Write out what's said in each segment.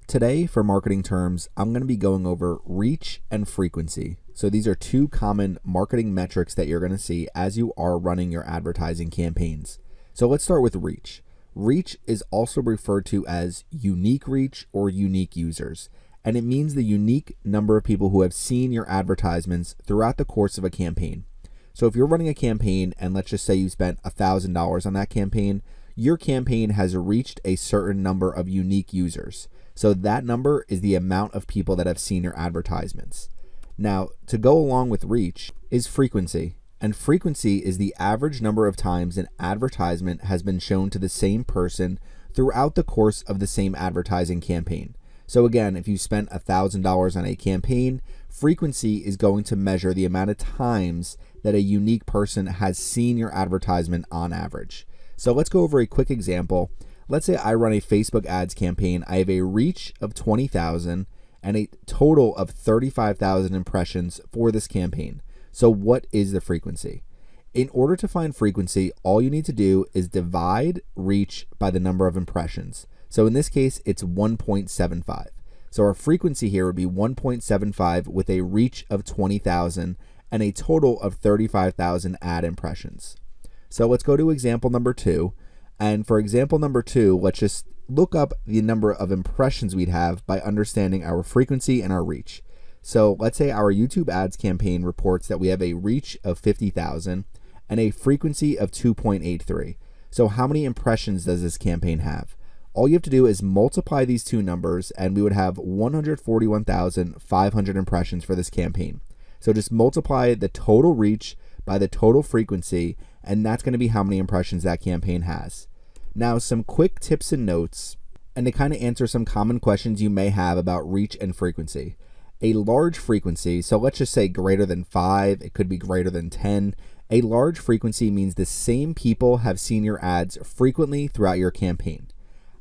Today, for marketing terms, I'm going to be going over reach and frequency. So these are two common marketing metrics that you're going to see as you are running your advertising campaigns. So let's start with reach. Reach is also referred to as unique reach or unique users, and it means the unique number of people who have seen your advertisements throughout the course of a campaign. So if you're running a campaign and let's just say you spent $1,000 on that campaign, your campaign has reached a certain number of unique users. So that number is the amount of people that have seen your advertisements. Now, to go along with reach is frequency. And frequency is the average number of times an advertisement has been shown to the same person throughout the course of the same advertising campaign. So again, if you spent $1,000 on a campaign, frequency is going to measure the amount of times that a unique person has seen your advertisement on average. So let's go over a quick example. Let's say I run a Facebook ads campaign. I have a reach of 20,000 and a total of 35,000 impressions for this campaign. So what is the frequency? In order to find frequency, all you need to do is divide reach by the number of impressions. So in this case, it's 1.75. So our frequency here would be 1.75 with a reach of 20,000 and a total of 35,000 ad impressions. So let's go to example number 2. And for example number 2, let's just look up the number of impressions we'd have by understanding our frequency and our reach. So let's say our YouTube ads campaign reports that we have a reach of 50,000 and a frequency of 2.83. So how many impressions does this campaign have? All you have to do is multiply these two numbers and we would have 141,500 impressions for this campaign. So just multiply the total reach by the total frequency, and that's going to be how many impressions that campaign has. Now, some quick tips and notes, and to kind of answer some common questions you may have about reach and frequency. A large frequency, so let's just say greater than 5, it could be greater than 10. A large frequency means the same people have seen your ads frequently throughout your campaign.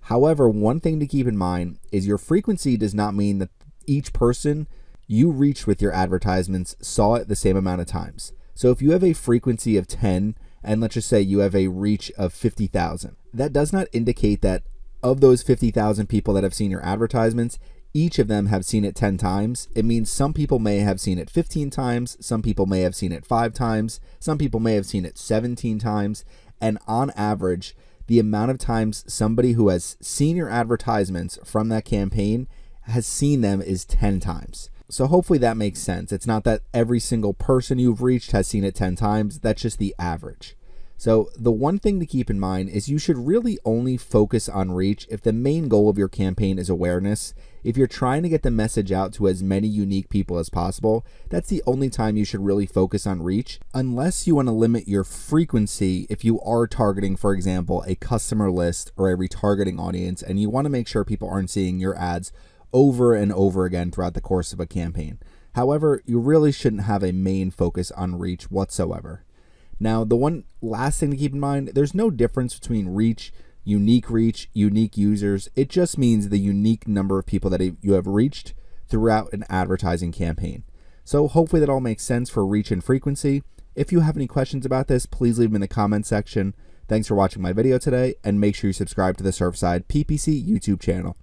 However, one thing to keep in mind is your frequency does not mean that each person you reached with your advertisements saw it the same amount of times. So if you have a frequency of 10, and let's just say you have a reach of 50,000, that does not indicate that of those 50,000 people that have seen your advertisements, each of them have seen it 10 times. It means some people may have seen it 15 times, some people may have seen it 5 times, some people may have seen it 17 times, and on average, the amount of times somebody who has seen your advertisements from that campaign has seen them is 10 times. So hopefully that makes sense. It's not that every single person you've reached has seen it 10 times. That's just the average. So the one thing to keep in mind is you should really only focus on reach if the main goal of your campaign is awareness. If you're trying to get the message out to as many unique people as possible, that's the only time you should really focus on reach, unless you want to limit your frequency if you are targeting, for example, a customer list or a retargeting audience, and you want to make sure people aren't seeing your ads over and over again throughout the course of a campaign. However, you really shouldn't have a main focus on reach whatsoever. Now, the one last thing to keep in mind, there's no difference between reach, unique users. It just means the unique number of people that you have reached throughout an advertising campaign. So hopefully that all makes sense for reach and frequency. If you have any questions about this, please leave them in the comment section. Thanks for watching my video today, and make sure you subscribe to the Surfside PPC YouTube channel.